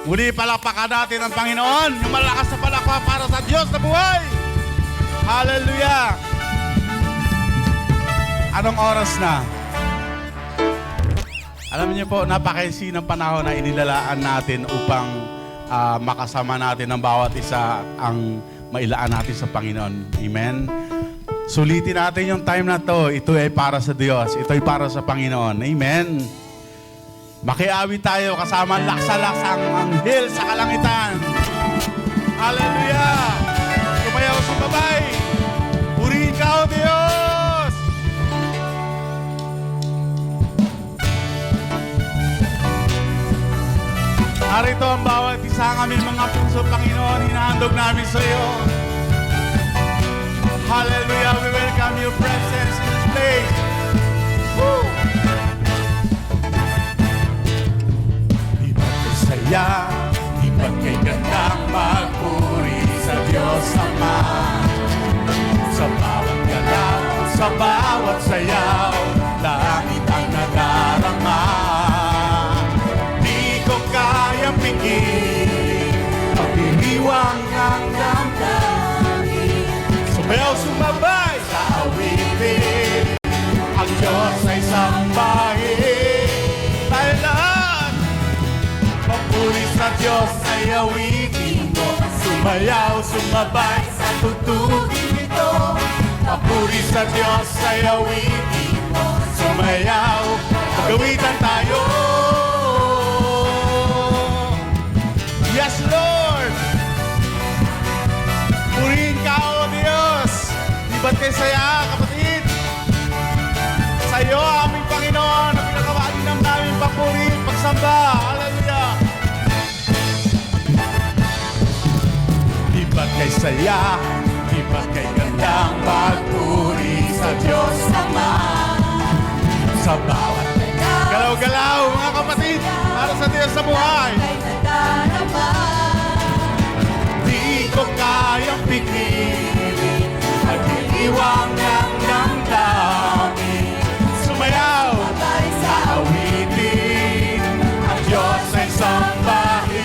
Muli palakpakan natin ang Panginoon. Yung malakas na palakpak para sa Diyos na buhay. Hallelujah! Anong oras na? Alam niyo po, napakaisi ng panahon na inilalaan natin upang makasama natin ang bawat isa ang mailaan natin sa Panginoon. Amen? Sulitin natin yung time na to. Ito ay para sa Diyos. Ito ay para sa Panginoon. Amen? Makiawi tayo kasama ang laksa-laksang anghel sa kalangitan. Hallelujah! Sumayaw sa babay. Purihin ka, O Diyos! Narito ang bawat isa ng aming mga puso, Panginoon. Hinahandog namin sa iyo. Hallelujah! We welcome your presence in this place. Woo! Saya, di ba't kay gandang magpuri sa Diyos Ama? Sa bawat galaw, sa bawat sayaw, langit ang nadarama. Di ko kayang pigil, pagdiriwang ng damdamin. Sumayaw, sumabay sa awitin, ang Diyos ay sambahin. Tayo lahat, papuri sa Diyos ay awitin mo. Sumayaw, sumabay sa tutugin ito. Papuri sa Diyos ay awitin mo. Sumayaw, magawitan tayo. Yes, Lord! Purihin ka, O Diyos! Di ba't kayo saya, kapatid? Sa iyo, aming Panginoon, na pinakawagin ng namin papuri, pagsamba. Hallelujah! Di ba't kay saya, di ba't kay gandang magpuri sa Diyos Ama? Sa bawat galaw-galaw, mga kapatid, para sa Diyos sa buhay. Di ko kayang pigilin, pag-iwang ng damdamin. Sumayaw sa awitin, ang Diyos ay sambahin.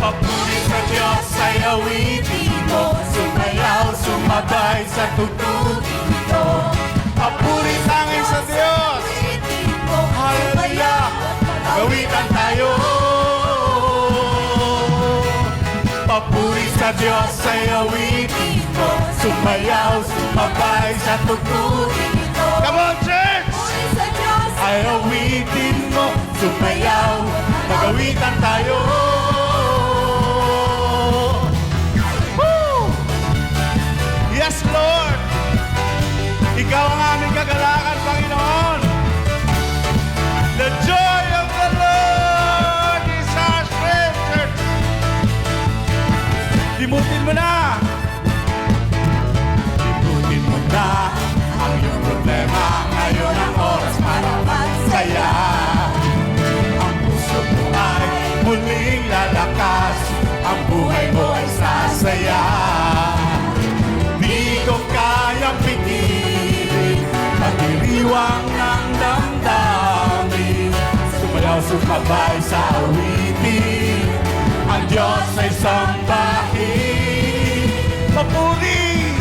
Papuri sa Diyos ay awitin mo. Sumayaw, sumabay sa tutugin ito. Papuri sangay sa Diyos. Hallelujah! Gawitan tayo. Papuri sa Diyos ay awitin mo. Sumayaw, sumabay sa tutugin ito. Come on, church! Ay awitin mo. Sumayaw, magawitan tayo. Woo! Yes, Lord! Ikaw ang aming kagalakan, Panginoon. The joy of the Lord is our strength, church. Limutin mo na. Limutin mo na ang iyong problema. Ngayon ang oras para magsaya. Ang puso mo ay muling lalakas. Ang buhay mo ay sasaya. Di ko kayang pigilin, pagdiriwang ng damdamin. Sumayaw, sumabay sa awitin, ang Diyos ay sambahin. Papuri,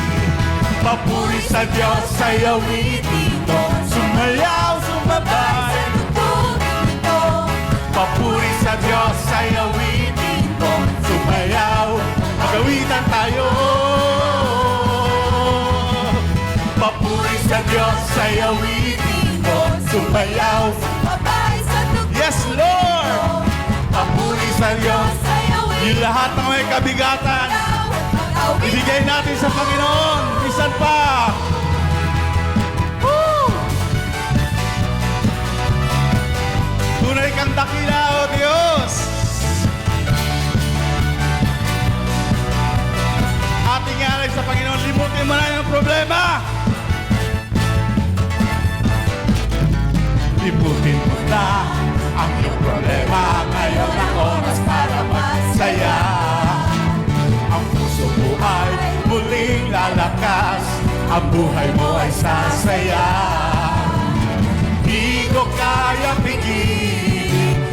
papuri sa Diyos ay awitin mo. Sumayaw, sumabay, papuri sa Diyos ay awitin mo. Sumayaw, magawitan tayo. Papuri sa Diyos ay awitin mo. Sumayaw, yes, Lord! Papuri sa Diyos. Yung lahat ng may kabigatan, ibigay natin sa Panginoon. Isan pa. Woo! Tunay kang dakila, O Diyos. Ating alay sa Panginoon, limutin mo na yung problema. Limutin mo na ang iyong problema. Ngayon ang oras para magsaya. Ang puso mo ay muling lalakas. Ang buhay mo ay sasaya. Di ko kaya pigilin,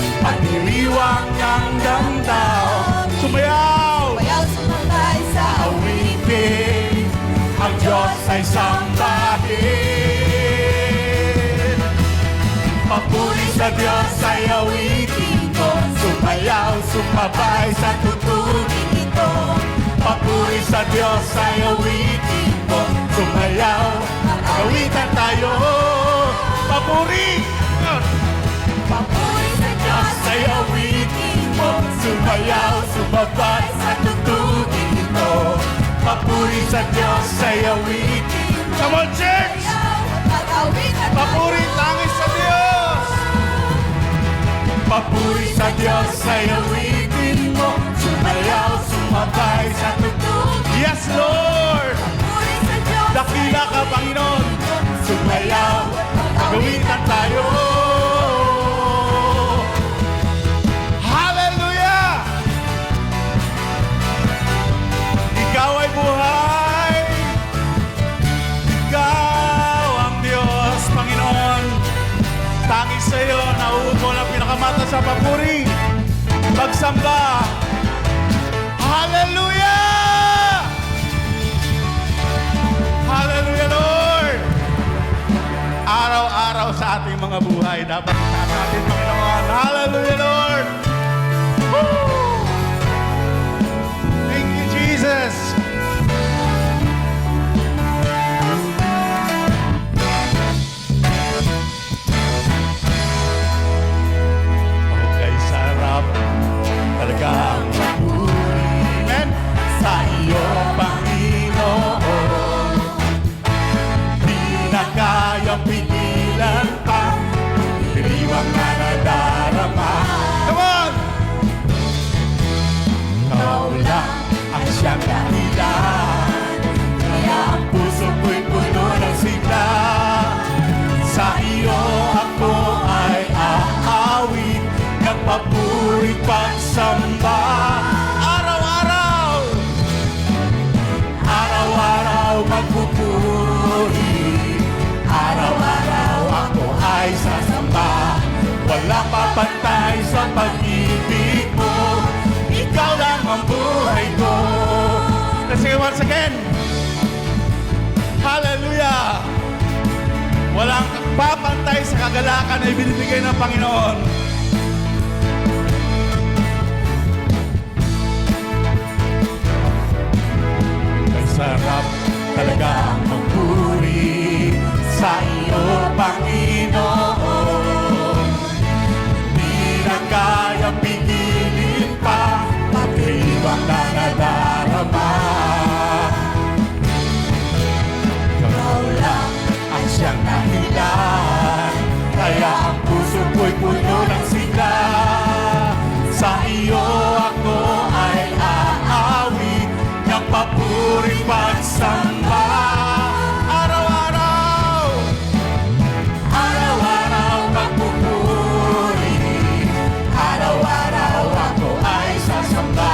hanggang damdaw. Sumayaw! Bayaw sumabay sa Awitin, ang Diyos ay sambahin. Papuri sa Diyos ay awitin ko, sumayaw, sumabay sa tutugin ito. Papuri sa Diyos ay awitin ko, sumayaw, awitan tayo. Papuri! papuri sa Diyos Ay awitin mo, sumayaw, sumabay sa tutugin ito. Papuri sa Diyos ay awitin. Come on, church! Pag-awitan Papuri, tangis sa Diyos! Papuri sa Diyos ay awitin mo, sumayaw, sumabay sa tutugin. Yes, Lord! Papuri sa Diyos Dakila ka, Panginoon! Sumayaw, pag-awitan tayo! Hallelujah! Ikaw ay buhay! Ikaw ang Diyos, Panginoon! Tangis sa iyo, nauupo ng pinakamata sa papuri! Pagsamba! Hallelujah! Hallelujah, Lord! Araw-araw sa ating mga buhay, dapat itaas natin, Panginoon. Hallelujah, Lord! Woo! Thank you, Jesus! Okay, sarap talaga ang papuri. Amen? Sa iyo, Panginoon, di na kayang pigilan pa, diriwang na nadarama. Come on! Ikaw lang ang siyang dahilan, kaya ang puso ko'y puno ng sigla. Sa iyo ako ay aawit, nagpapuri pagsamba. Araw-araw, araw-araw magpupuri. Araw-araw ako ay sasamba. Walang papantay sa pag-ibig mo, ikaw lang ang buhay ko. Let's sing it once again. Hallelujah! Walang papantay sa kagalakan na ibinibigay ng Panginoon. Ay sarap talaga ang magpuri sa iyo, Panginoon. Di na kaya pigilin pa, pag-ibang na nadarama. Ikaw lang ang siyang dahilan, kaya ang puso ko'y puno ng sigla. Sa iyo ako ay aawit, ng papuri pagsamba. Araw-araw, araw-araw magpupuri. Araw-araw ako ay sasamba.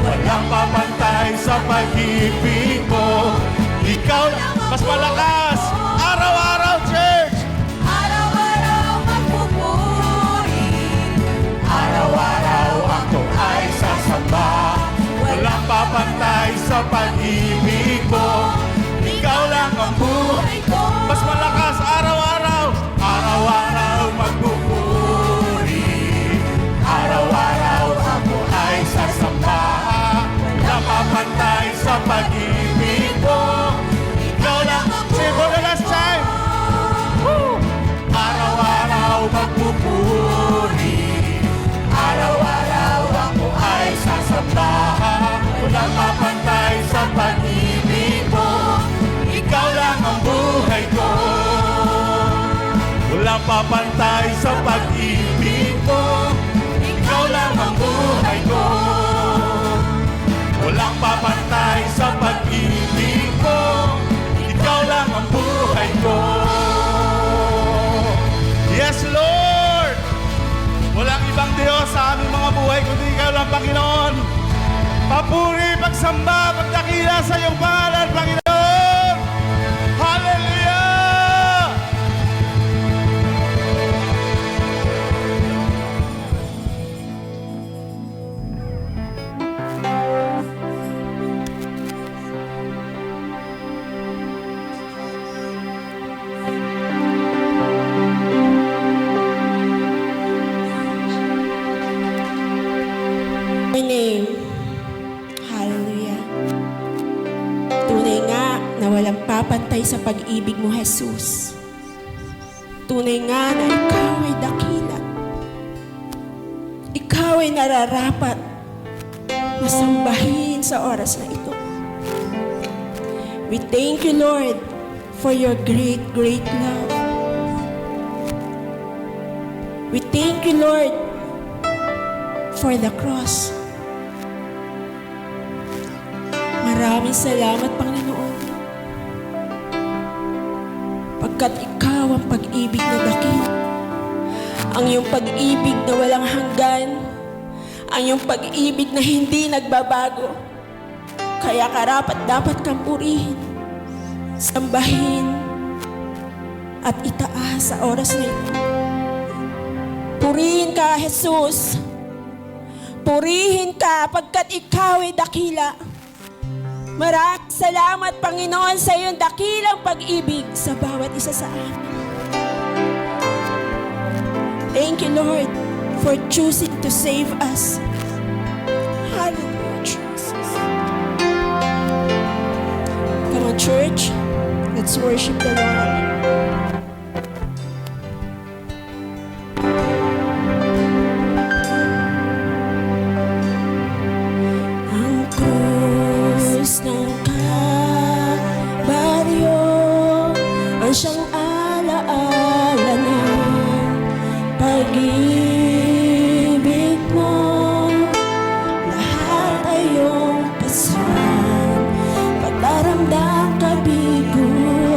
Walang papantay sa pag-ibig mo, ikaw lang. Mas malakas! Araw-araw, church! araw-araw magpupuri. Araw-araw ako ay sasamba. Walang papantay sa pag-ibig mo, ikaw lang ang buhay ko. Mas malakas, araw-araw, araw-araw magpupuri. Araw-araw ako ay sasamba. Walang papantay sa pag-ibig mo, ikaw lang. Say for the last time. Woo! Araw-araw magpupuri. Araw-araw ako ay sasamba. Walang papantay sa pag-ibig mo, ikaw lang ang buhay ko. Walang papantay sa pag-ibig mo, ikaw lang ang buhay ko. Walang papantay sa pag-ibig mo, ikaw lang ang buhay ko. Yes, Lord! Walang ibang Diyos sa aming mga buhay kundi ikaw lang, Panginoon. Papuri, pagsamba, pagdakila sa iyong pangalan, Panginoon! Hallelujah! napapantay sa pag-ibig mo, Jesus. Tunay nga na ikaw ay dakila. Ikaw ay nararapat na sambahin sa oras na ito. We thank you, Lord, for your great, great love. We thank you, Lord, for the cross. Maraming salamat, Panginoon. Pagkat ikaw ang pag-ibig na dakila. Ang iyong pag-ibig na walang hanggan. Ang iyong pag-ibig na hindi nagbabago. Kaya karapat dapat kang purihin, sambahin, at itaas sa oras na ito. Purihin ka, Jesus. Purihin ka pagkat ikaw ay dakila. Maraming salamat, Panginoon, sa iyong dakilang pag-ibig sa bawat isa sa amin. Thank you, Lord, for choosing to save us. Hallelujah, Jesus. Come on, church. Let's worship the Lord. Ang krus ng Kalbaryo ang siyang alaala ng pag-ibig mo. Lahat ay iyong pasan, pagdaramdam kabiguan.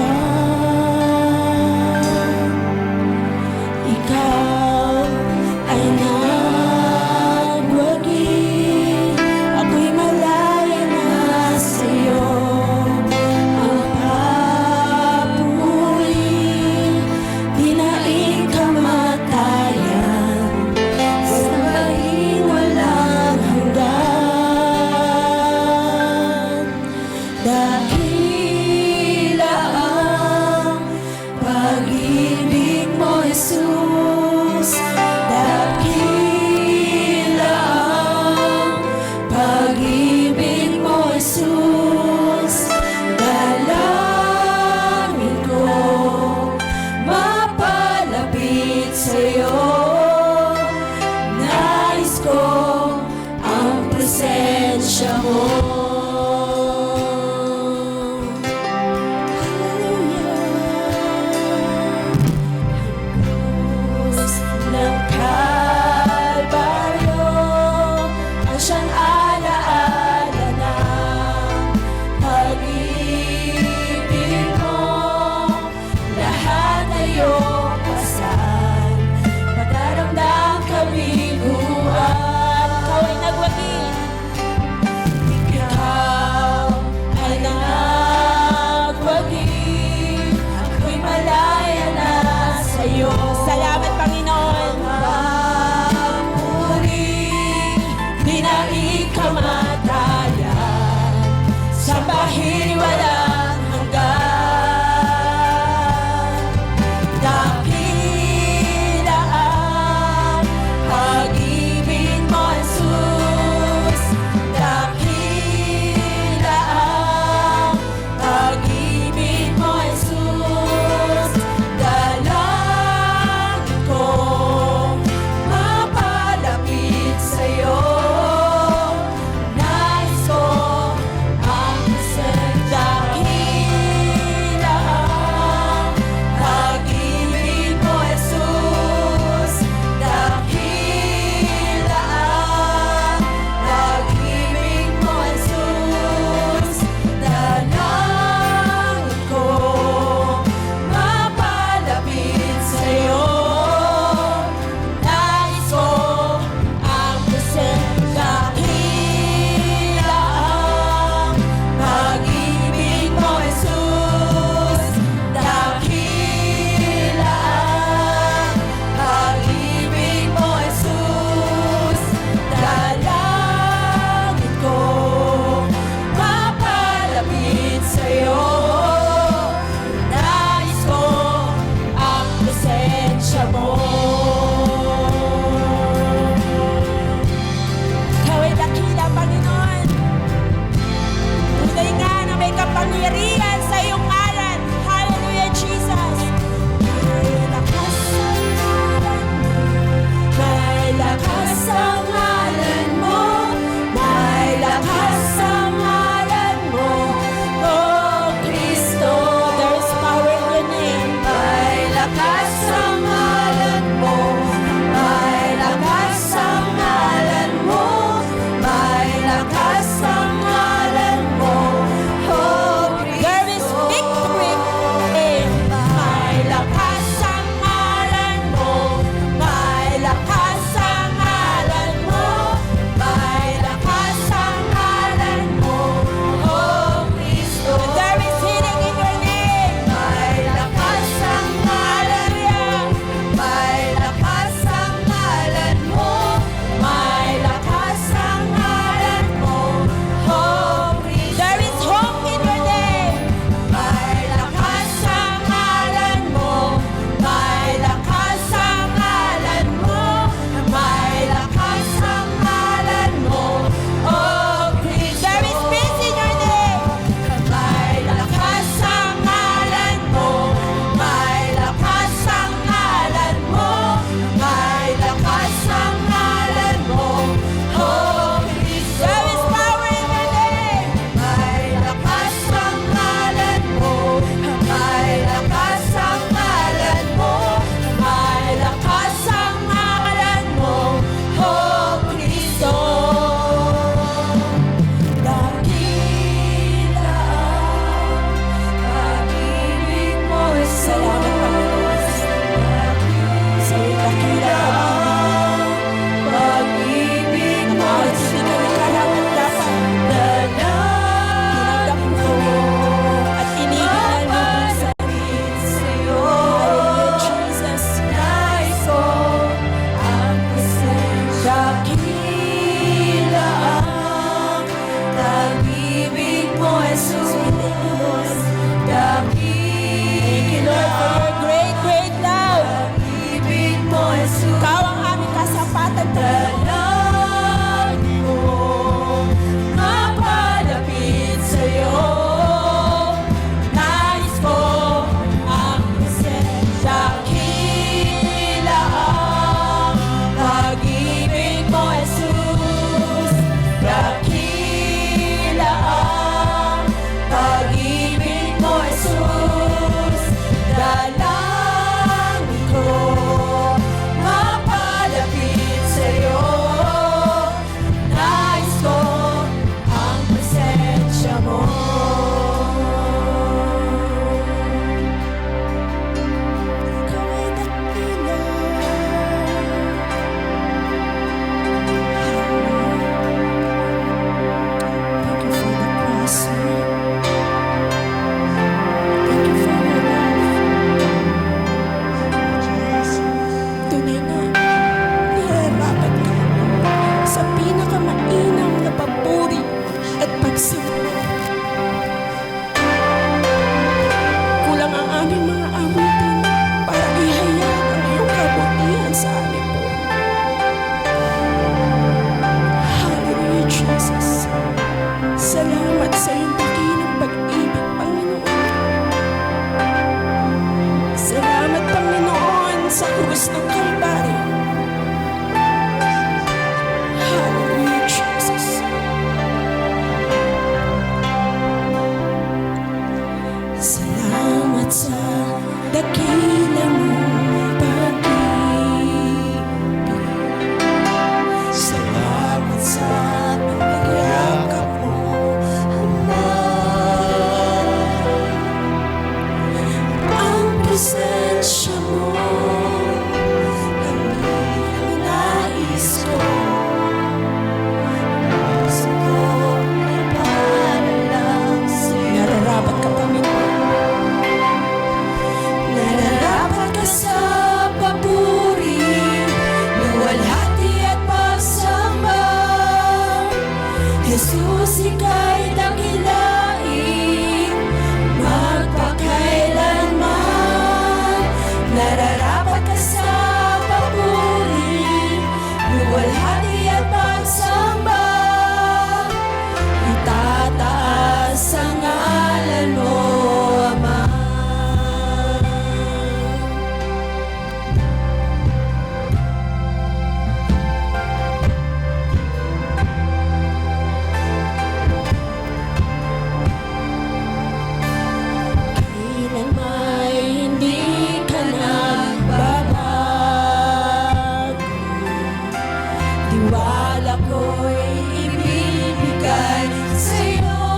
tiwala ko'y ibibigay sa'yo.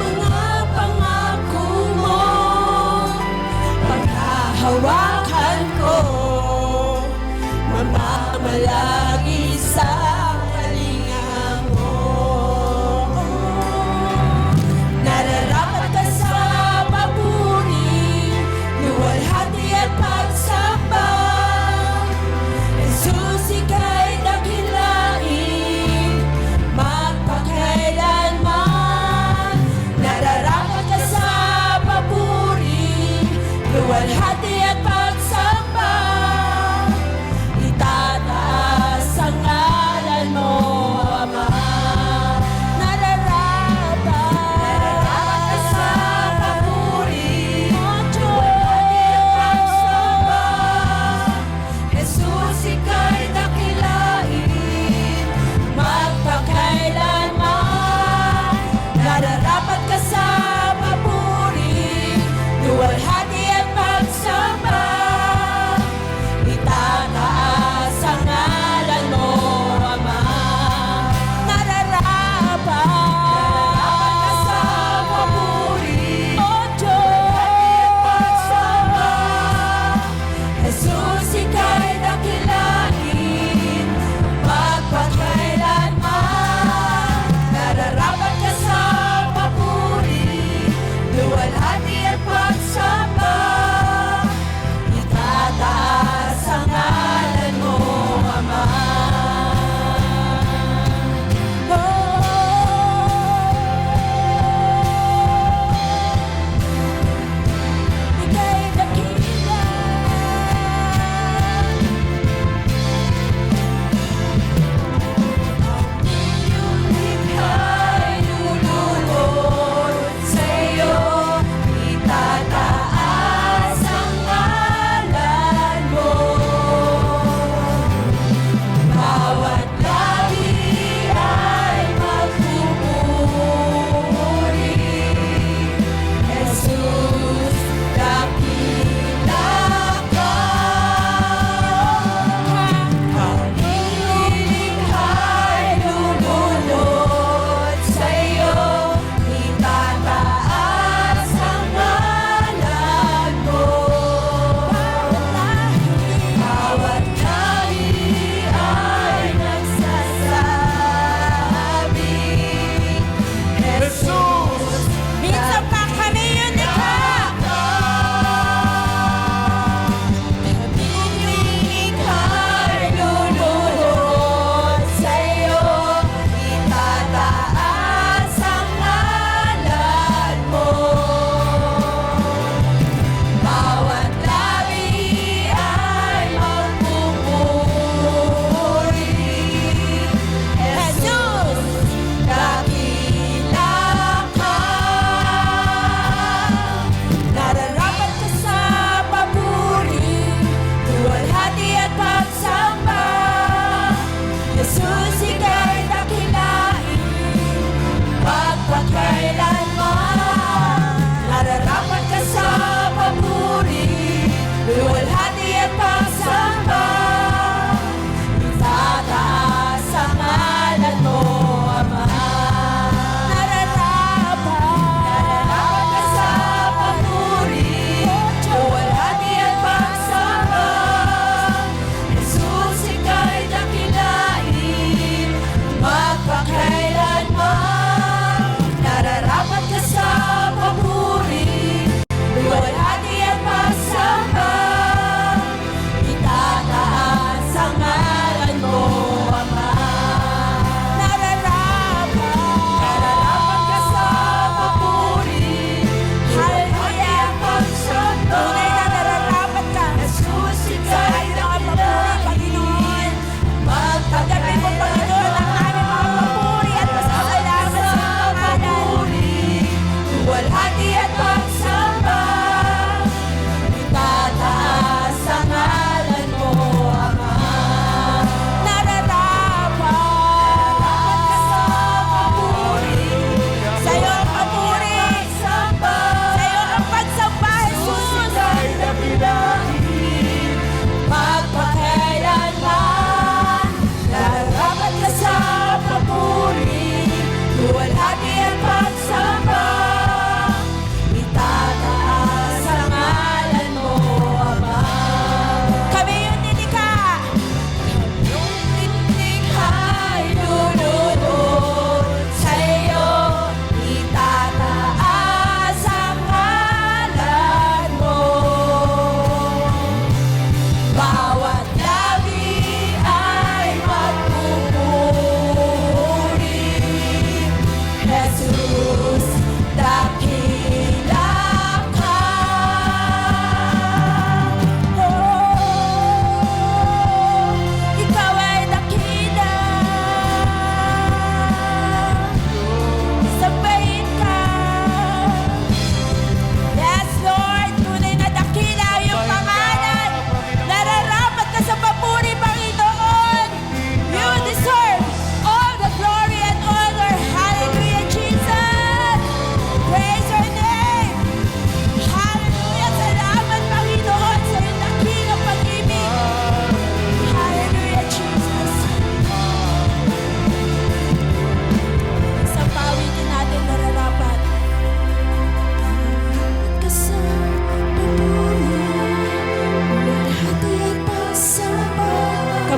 Mga pangako mo, paghahawakan ko, mamamalagi sa kalinga mo. Nararapat ka sa papuri, luwalhati at pagsamba. Jesus, ika'y dakilain, magpakailanman. Nararapat ka sa papuri, luwalhati at pagsamba. Itataas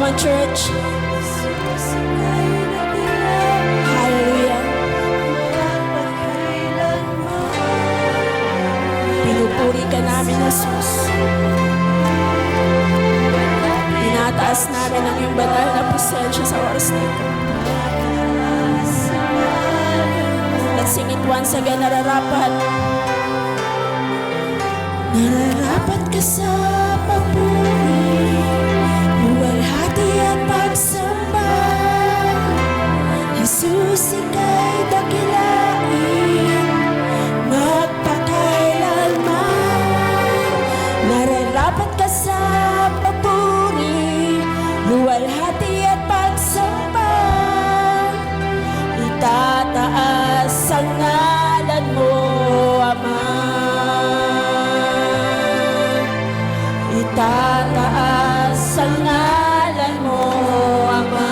Come on, church. Hallelujah. Pinupuri ka namin, Jesus. Tinataas namin ang iyong banal na presensya sa oras na ito. Let's sing it once again, nararapat. Nararapat ka sa papuri, luwalhati at pagsamba. Jesus, ika'y dakilain, magpakailanman. Nararapat ka sa papuri, luwalhati at pagsamba. Itataas ang ngalan mo, Ama. Itataas ang ngalan mo, Ama.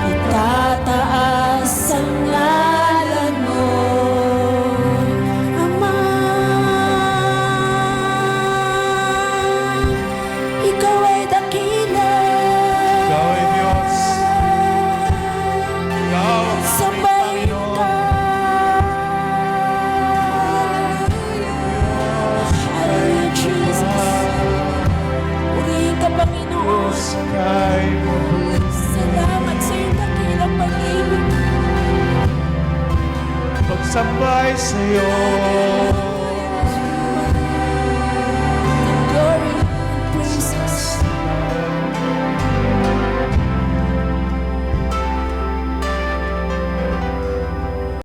Itataas ang ngalan mo, Ama. Ikaw ay dakila. Ikaw ay Diyos. Ikaw ang aming Sambahin Panginoon. ka. Hallelujah, Jesus. Purihin ka, Panginoon. Ika'y mabait. Salamat sa iyong dakilang pag-ibig. Pagsambay sa'yo.